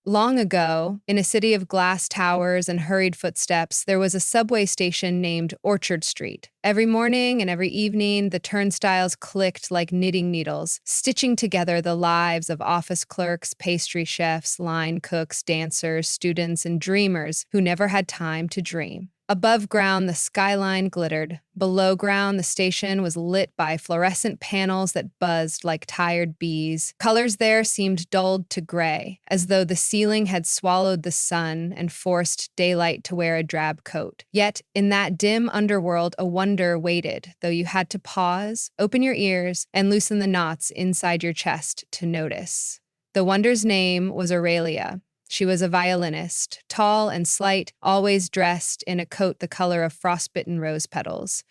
Long ago, in a city of glass towers and hurried footsteps, there was a subway station named Orchard Street. Every morning and every evening, the turnstiles clicked like knitting needles, stitching together the lives of office clerks, pastry chefs, line cooks, dancers, students, and dreamers who never had time to dream. Above ground, the skyline glittered. Below ground, the station was lit by fluorescent panels that buzzed like tired bees. Colors there seemed dulled to gray, as though the ceiling had swallowed the sun and forced daylight to wear a drab coat. Yet, in that dim underworld, a wonder waited, though you had to pause, open your ears, and loosen the knots inside your chest to notice. The wonder's name was Aurelia. She was a violinist, tall and slight, always dressed in a coat the color of frostbitten rose petals.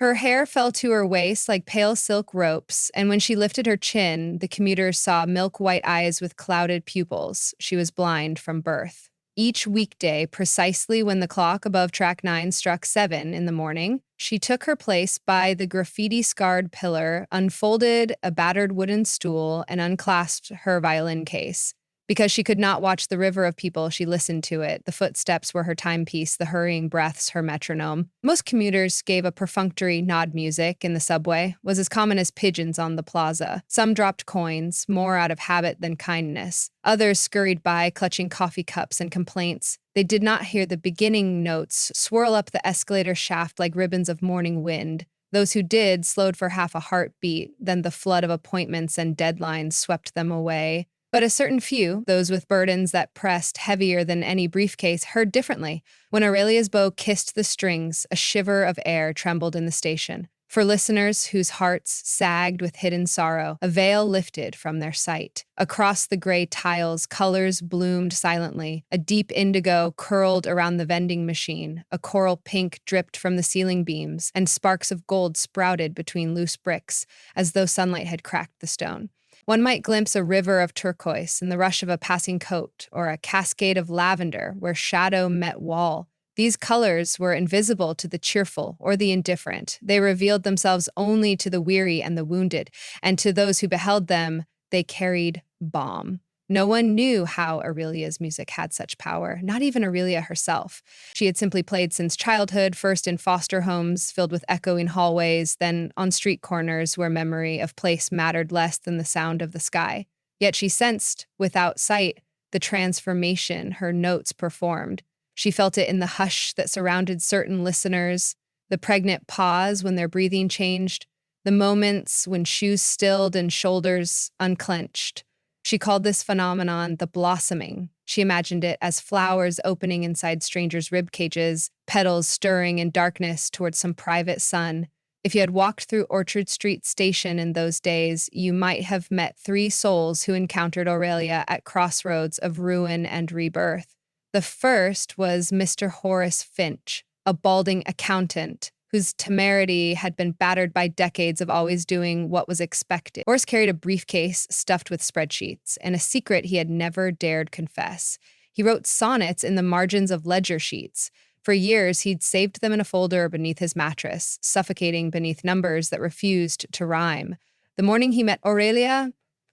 Her hair fell to her waist like pale silk ropes, and when she lifted her chin, the commuters saw milk-white eyes with clouded pupils. She was blind from birth. Each weekday, precisely when the clock above track 9 struck 7 in the morning, she took her place by the graffiti-scarred pillar, unfolded a battered wooden stool, and unclasped her violin case. Because she could not watch the river of people, she listened to it. The footsteps were her timepiece, the hurrying breaths her metronome. Most commuters gave a perfunctory nod. Music in the subway was as common as pigeons on the plaza. Some dropped coins, more out of habit than kindness. Others scurried by, clutching coffee cups and complaints. They did not hear the beginning notes swirl up the escalator shaft like ribbons of morning wind. Those who did slowed for half a heartbeat, then the flood of appointments and deadlines swept them away. But a certain few, those with burdens that pressed heavier than any briefcase, heard differently. When Aurelia's bow kissed the strings, a shiver of air trembled in the station. For listeners whose hearts sagged with hidden sorrow, a veil lifted from their sight. Across the gray tiles, colors bloomed silently. A deep indigo curled around the vending machine. A coral pink dripped from the ceiling beams, and sparks of gold sprouted between loose bricks, as though sunlight had cracked the stone. One might glimpse a river of turquoise in the rush of a passing coat, or a cascade of lavender where shadow met wall. These colors were invisible to the cheerful or the indifferent. They revealed themselves only to the weary and the wounded, and to those who beheld them, they carried balm. No one knew how Aurelia's music had such power, not even Aurelia herself. She had simply played since childhood, first in foster homes filled with echoing hallways, then on street corners where memory of place mattered less than the sound of the sky. Yet she sensed, without sight, the transformation her notes performed. She felt it in the hush that surrounded certain listeners, the pregnant pause when their breathing changed, the moments when shoes stilled and shoulders unclenched. She called this phenomenon the blossoming. She imagined it as flowers opening inside strangers' rib cages, petals stirring in darkness towards some private sun. If you had walked through Orchard Street Station in those days, you might have met 3 souls who encountered Aurelia at crossroads of ruin and rebirth. The first was Mr. Horace Finch, a balding accountant whose temerity had been battered by decades of always doing what was expected. Horace carried a briefcase stuffed with spreadsheets, and a secret he had never dared confess. He wrote sonnets in the margins of ledger sheets. For years, he'd saved them in a folder beneath his mattress, suffocating beneath numbers that refused to rhyme. The morning he met Aurelia,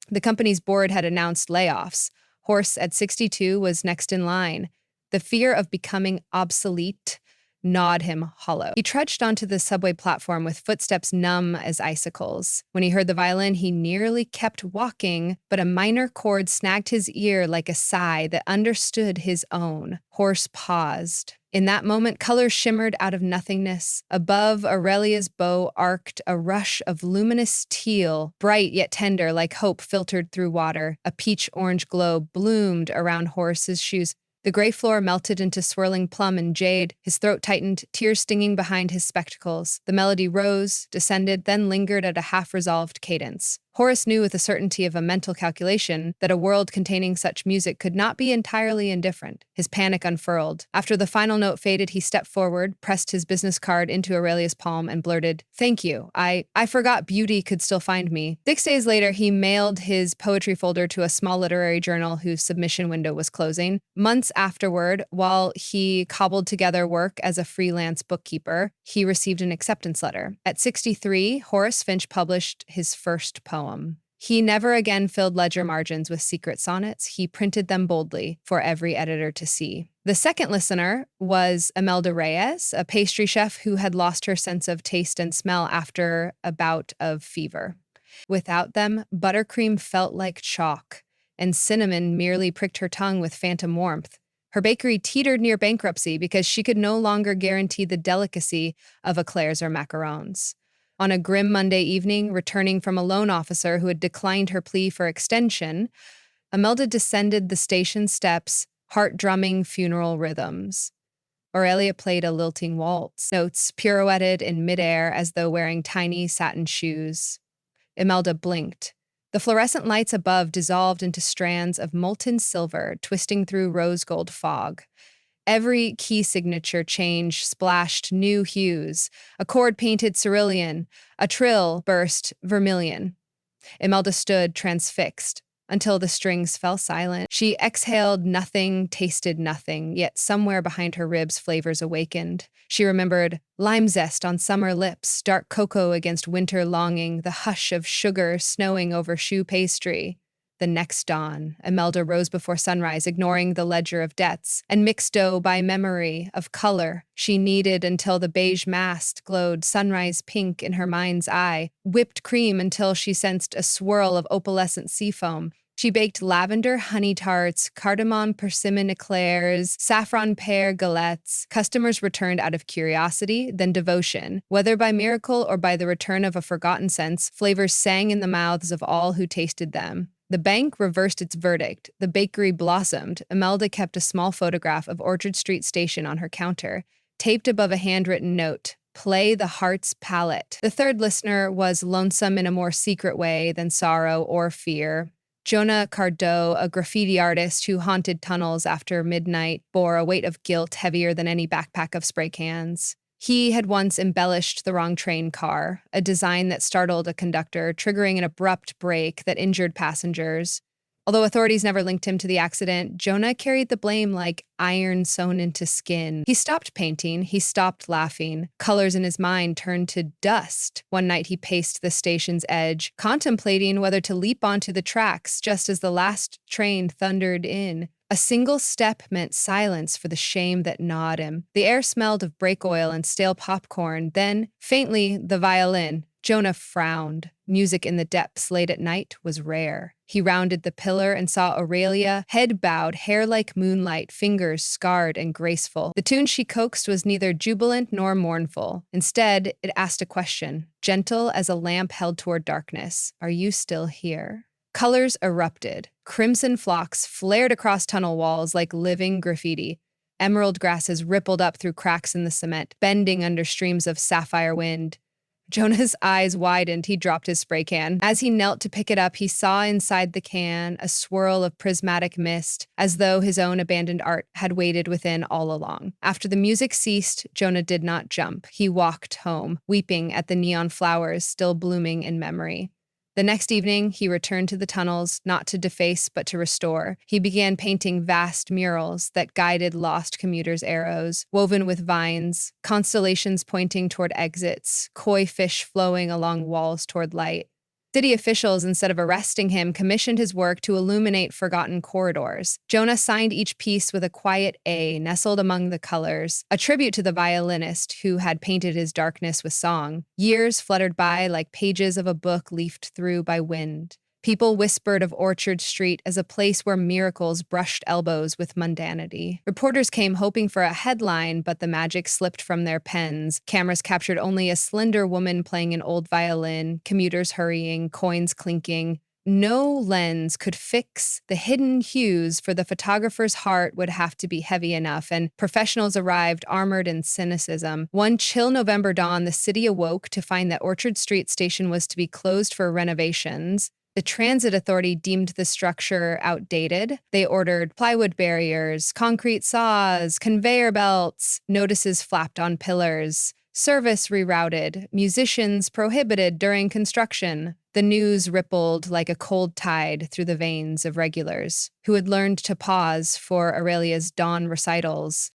the company's board had announced layoffs. Horace, at 62, was next in line. The fear of becoming obsolete gnawed him hollow. He trudged onto the subway platform with footsteps numb as icicles. When he heard the violin, he nearly kept walking, but a minor chord snagged his ear like a sigh that understood his own. Horace paused. In that moment, color shimmered out of nothingness. Above Aurelia's bow arced a rush of luminous teal, bright yet tender like hope filtered through water. A peach-orange glow bloomed around Horace's shoes. The gray floor melted into swirling plum and jade. His throat tightened, tears stinging behind his spectacles. The melody rose, descended, then lingered at a half-resolved cadence. Horace knew with the certainty of a mental calculation that a world containing such music could not be entirely indifferent. His panic unfurled. After the final note faded, he stepped forward, pressed his business card into Aurelia's palm, and blurted, "Thank you. I forgot beauty could still find me." 6 days later, he mailed his poetry folder to a small literary journal whose submission window was closing. Months afterward, while he cobbled together work as a freelance bookkeeper, he received an acceptance letter. At 63, Horace Finch published his first poem. He never again filled ledger margins with secret sonnets. He printed them boldly for every editor to see. The second listener was Imelda Reyes, a pastry chef who had lost her sense of taste and smell after a bout of fever. Without them, buttercream felt like chalk, and cinnamon merely pricked her tongue with phantom warmth. Her bakery teetered near bankruptcy because she could no longer guarantee the delicacy of eclairs or macarons. On a grim Monday evening, returning from a loan officer who had declined her plea for extension, Imelda descended the station steps, heart-drumming funeral rhythms. Aurelia played a lilting waltz. Notes pirouetted in midair as though wearing tiny satin shoes. Imelda blinked. The fluorescent lights above dissolved into strands of molten silver, twisting through rose-gold fog. Every key signature change splashed new hues. A chord painted cerulean, a trill burst vermilion. Imelda stood transfixed until the strings fell silent. She exhaled nothing, tasted nothing, yet somewhere behind her ribs flavors awakened. She remembered lime zest on summer lips, dark cocoa against winter longing, the hush of sugar snowing over choux pastry. The next dawn, Imelda rose before sunrise, ignoring the ledger of debts, and mixed dough by memory of color she kneaded until the beige mast glowed sunrise pink in her mind's eye, whipped cream until she sensed a swirl of opalescent seafoam. She baked lavender honey tarts, cardamom persimmon eclairs, saffron pear galettes. Customers returned out of curiosity, then devotion. Whether by miracle or by the return of a forgotten sense, flavors sang in the mouths of all who tasted them. The bank reversed its verdict. The bakery blossomed. Imelda kept a small photograph of Orchard Street Station on her counter, taped above a handwritten note. Play the heart's palette. The third listener was lonesome in a more secret way than sorrow or fear. Jonah Cardo, a graffiti artist who haunted tunnels after midnight, bore a weight of guilt heavier than any backpack of spray cans. He had once embellished the wrong train car, a design that startled a conductor, triggering an abrupt brake that injured passengers. Although authorities never linked him to the accident, Jonah carried the blame like iron sewn into skin. He stopped painting, he stopped laughing. Colors in his mind turned to dust. One night he paced the station's edge, contemplating whether to leap onto the tracks just as the last train thundered in. A single step meant silence for the shame that gnawed him. The air smelled of brake oil and stale popcorn. Then, faintly, the violin. Jonah frowned. Music in the depths late at night was rare. He rounded the pillar and saw Aurelia, head bowed, hair like moonlight, fingers scarred and graceful. The tune she coaxed was neither jubilant nor mournful. Instead, it asked a question, gentle as a lamp held toward darkness. Are you still here? Colors erupted. Crimson flocks flared across tunnel walls like living graffiti. Emerald grasses rippled up through cracks in the cement, bending under streams of sapphire wind. Jonah's eyes widened. He dropped his spray can. As he knelt to pick it up, he saw inside the can a swirl of prismatic mist, as though his own abandoned art had waited within all along. After the music ceased, Jonah did not jump. He walked home, weeping at the neon flowers still blooming in memory. The next evening, he returned to the tunnels, not to deface but to restore. He began painting vast murals that guided lost commuters' arrows, woven with vines, constellations pointing toward exits, koi fish flowing along walls toward light. City officials, instead of arresting him, commissioned his work to illuminate forgotten corridors. Jonah signed each piece with a quiet A nestled among the colors, a tribute to the violinist who had painted his darkness with song. Years fluttered by like pages of a book leafed through by wind. People whispered of Orchard Street as a place where miracles brushed elbows with mundanity. Reporters came hoping for a headline, but the magic slipped from their pens. Cameras captured only a slender woman playing an old violin, commuters hurrying, coins clinking. No lens could fix the hidden hues, for the photographer's heart would have to be heavy enough, and professionals arrived armored in cynicism. One chill November dawn, the city awoke to find that Orchard Street Station was to be closed for renovations. The transit authority deemed the structure outdated. They ordered plywood barriers, concrete saws, conveyor belts. Notices flapped on pillars. Service rerouted. Musicians prohibited during construction. The news rippled like a cold tide through the veins of regulars who had learned to pause for Aurelia's dawn recitals.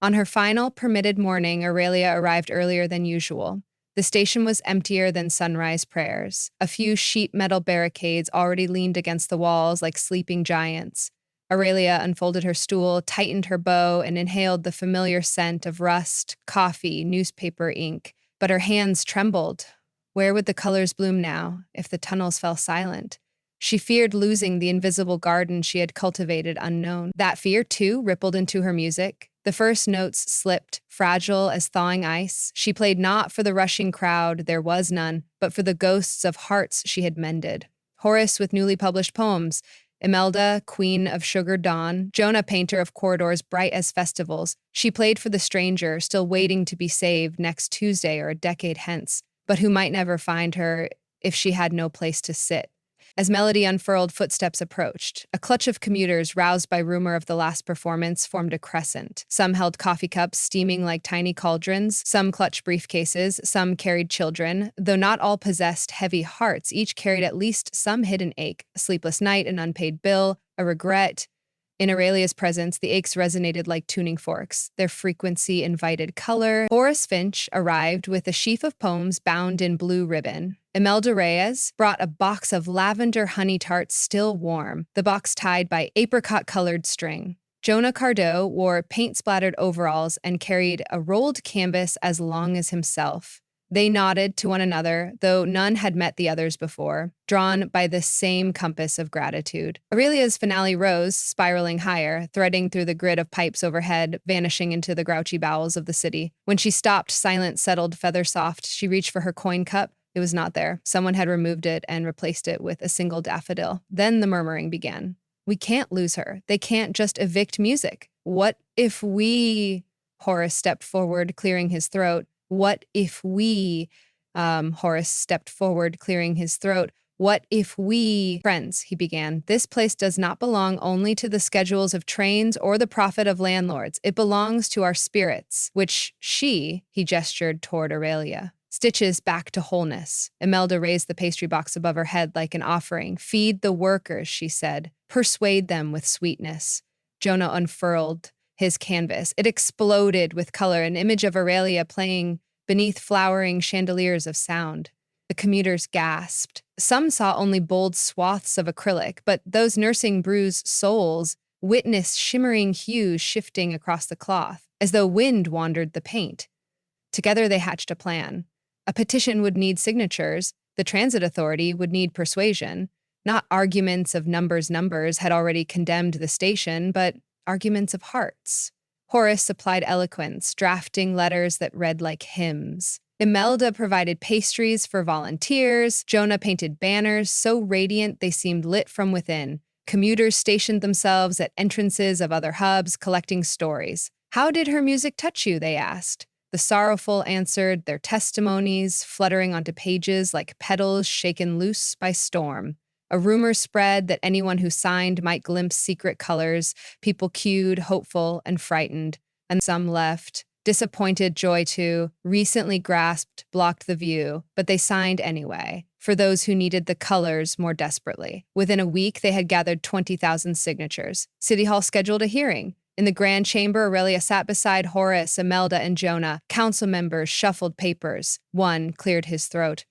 On her final permitted morning, Aurelia arrived earlier than usual. The station was emptier than sunrise prayers. A few sheet metal barricades already leaned against the walls like sleeping giants. Aurelia unfolded her stool, tightened her bow, and inhaled the familiar scent of rust, coffee, newspaper ink. But her hands trembled. Where would the colors bloom now, if the tunnels fell silent? She feared losing the invisible garden she had cultivated unknown. That fear, too, rippled into her music. The first notes slipped, fragile as thawing ice. She played not for the rushing crowd, there was none, but for the ghosts of hearts she had mended. Horace with newly published poems, Imelda, queen of sugared dawn, Jonah, painter of corridors bright as festivals. She played for the stranger, still waiting to be saved next Tuesday or a decade hence, but who might never find her if she had no place to sit. As melody unfurled, footsteps approached. A clutch of commuters, roused by rumor of the last performance, formed a crescent. Some held coffee cups steaming like tiny cauldrons, some clutched briefcases, some carried children. Though not all possessed heavy hearts, each carried at least some hidden ache, a sleepless night, an unpaid bill, a regret. In Aurelia's presence, the aches resonated like tuning forks. Their frequency invited color. Horace Finch arrived with a sheaf of poems bound in blue ribbon. Imelda Reyes brought a box of lavender honey tarts still warm, the box tied by apricot-colored string. Jonah Cardo wore paint-splattered overalls and carried a rolled canvas as long as himself. They nodded to one another, though none had met the others before, drawn by the same compass of gratitude. Aurelia's finale rose, spiraling higher, threading through the grid of pipes overhead, vanishing into the grouchy bowels of the city. When she stopped, silent, settled, feather-soft, she reached for her coin cup. It was not there. Someone had removed it and replaced it with a single daffodil. Then the murmuring began. We can't lose her. They can't just evict music. What if we... Horace stepped forward, clearing his throat. What if we... Horace stepped forward, clearing his throat. What if we... Friends, he began, this place does not belong only to the schedules of trains or the profit of landlords. It belongs to our spirits, which he gestured toward Aurelia, stitches back to wholeness. Imelda raised the pastry box above her head like an offering. Feed the workers, she said. Persuade them with sweetness. Jonah unfurled his canvas. It exploded with color, an image of Aurelia playing beneath flowering chandeliers of sound. The commuters gasped. Some saw only bold swaths of acrylic, but those nursing bruised souls witnessed shimmering hues shifting across the cloth, as though wind wandered the paint. Together they hatched a plan. A petition would need signatures. The transit authority would need persuasion. Not arguments of numbers had already condemned the station, but arguments of hearts. Horace supplied eloquence, drafting letters that read like hymns. Imelda provided pastries for volunteers. Jonah painted banners so radiant they seemed lit from within. Commuters stationed themselves at entrances of other hubs, collecting stories. How did her music touch you, they asked. The sorrowful answered, their testimonies fluttering onto pages like petals shaken loose by storm. A rumor spread that anyone who signed might glimpse secret colors. People queued, hopeful and frightened, and some left. Disappointed, joy too, recently grasped, blocked the view, but they signed anyway, for those who needed the colors more desperately. Within a week, they had gathered 20,000 signatures. City Hall scheduled a hearing. In the grand chamber, Aurelia sat beside Horace, Imelda, and Jonah. Council members shuffled papers. One cleared his throat.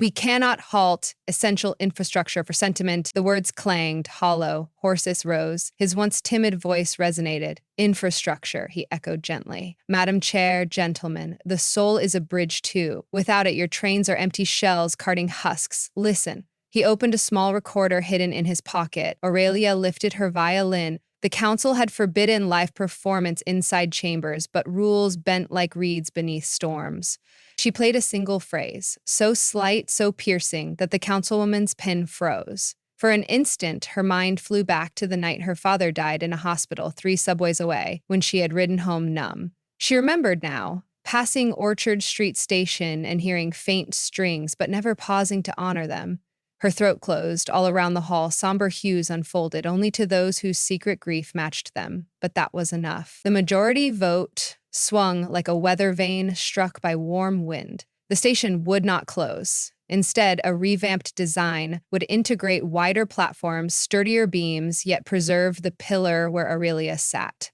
We cannot halt essential infrastructure for sentiment. The words clanged, hollow. Horace rose. His once timid voice resonated. Infrastructure, he echoed gently. Madam Chair, gentlemen, the soul is a bridge too. Without it, your trains are empty shells carting husks. Listen. He opened a small recorder hidden in his pocket. Aurelia lifted her violin. The council had forbidden live performance inside chambers, but rules bent like reeds beneath storms. She played a single phrase, so slight, so piercing, that the councilwoman's pen froze. For an instant, her mind flew back to the night her father died in a hospital 3 subways away, when she had ridden home numb. She remembered now, passing Orchard Street Station and hearing faint strings, but never pausing to honor them. Her throat closed. All around the hall, somber hues unfolded, only to those whose secret grief matched them. But that was enough. The majority vote swung like a weather vane struck by warm wind. The station would not close. Instead, a revamped design would integrate wider platforms, sturdier beams, yet preserve the pillar where Aurelia sat.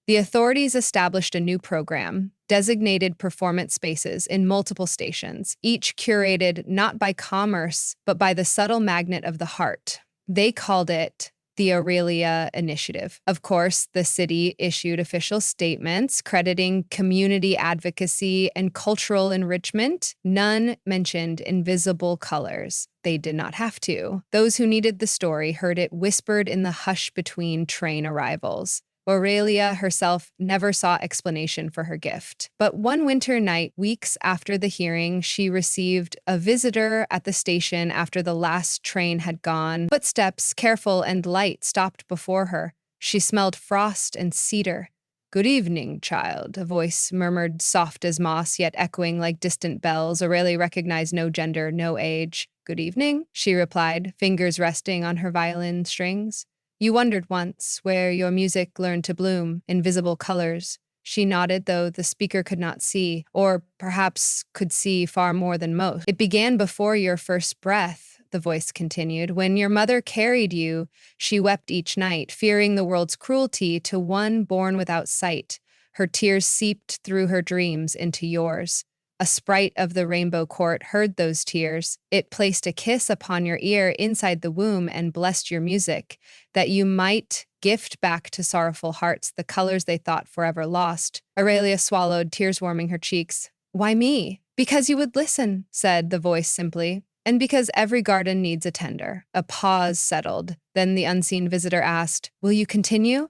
The authorities established a new program, designated performance spaces in multiple stations, each curated not by commerce, but by the subtle magnet of the heart. They called it the Aurelia Initiative. Of course, the city issued official statements crediting community advocacy and cultural enrichment. None mentioned invisible colors. They did not have to. Those who needed the story heard it whispered in the hush between train arrivals. Aurelia herself never saw explanation for her gift. But one winter night, weeks after the hearing, she received a visitor at the station after the last train had gone. Footsteps, careful and light, stopped before her. She smelled frost and cedar. "Good evening, child," a voice murmured, soft as moss, yet echoing like distant bells. Aurelia recognized no gender, no age. "Good evening," she replied, fingers resting on her violin strings. "You wondered once where your music learned to bloom, invisible colors." She nodded, though the speaker could not see, or perhaps could see far more than most. "It began before your first breath," the voice continued. "When your mother carried you, she wept each night, fearing the world's cruelty to one born without sight. Her tears seeped through her dreams into yours. A sprite of the rainbow court heard those tears. It placed a kiss upon your ear inside the womb and blessed your music, that you might gift back to sorrowful hearts the colors they thought forever lost." Aurelia swallowed, tears warming her cheeks. "Why me?" "Because you would listen," said the voice simply. "And because every garden needs a tender." A pause settled. Then the unseen visitor asked, "Will you continue?"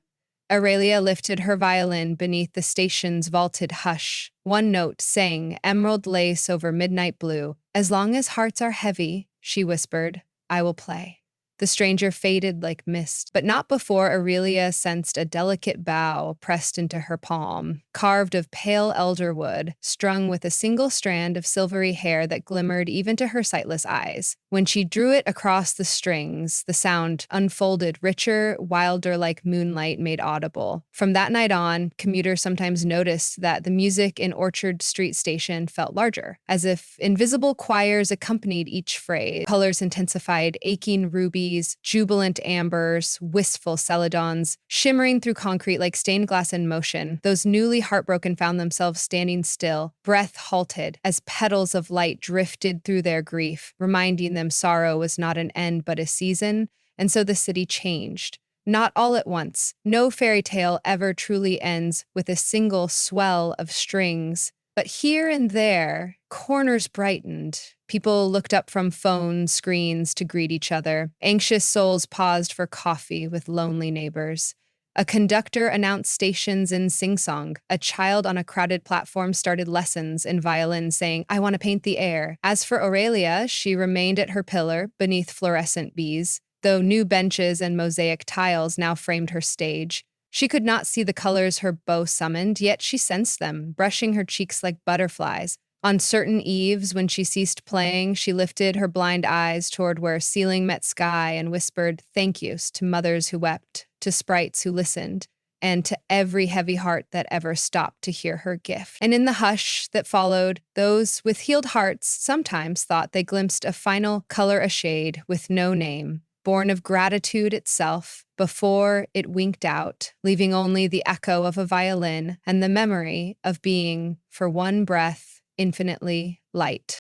Aurelia lifted her violin beneath the station's vaulted hush. One note sang, emerald lace over midnight blue. "As long as hearts are heavy," she whispered, "I will play." The stranger faded like mist, but not before Aurelia sensed a delicate bow pressed into her palm, carved of pale elder wood, strung with a single strand of silvery hair that glimmered even to her sightless eyes. When she drew it across the strings, the sound unfolded, richer, wilder, like moonlight made audible. From that night on, commuters sometimes noticed that the music in Orchard Street Station felt larger, as if invisible choirs accompanied each phrase. Colors intensified, aching rubies, jubilant ambers, wistful celadons, shimmering through concrete like stained glass in motion. Those newly heartbroken found themselves standing still, breath halted, as petals of light drifted through their grief, reminding them sorrow was not an end but a season. And so the city changed. Not all at once. No fairy tale ever truly ends with a single swell of strings. But here and there, corners brightened. People looked up from phone screens to greet each other. Anxious souls paused for coffee with lonely neighbors. A conductor announced stations in sing-song. A child on a crowded platform started lessons in violin, saying, "I want to paint the air." As for Aurelia, she remained at her pillar beneath fluorescent bees, though new benches and mosaic tiles now framed her stage. She could not see the colors her bow summoned, yet she sensed them, brushing her cheeks like butterflies. On certain eves, when she ceased playing, she lifted her blind eyes toward where ceiling met sky and whispered thank yous to mothers who wept, to sprites who listened, and to every heavy heart that ever stopped to hear her gift. And in the hush that followed, those with healed hearts sometimes thought they glimpsed a final color, a shade with no name, born of gratitude itself, before it winked out, leaving only the echo of a violin and the memory of being, for one breath, infinitely light.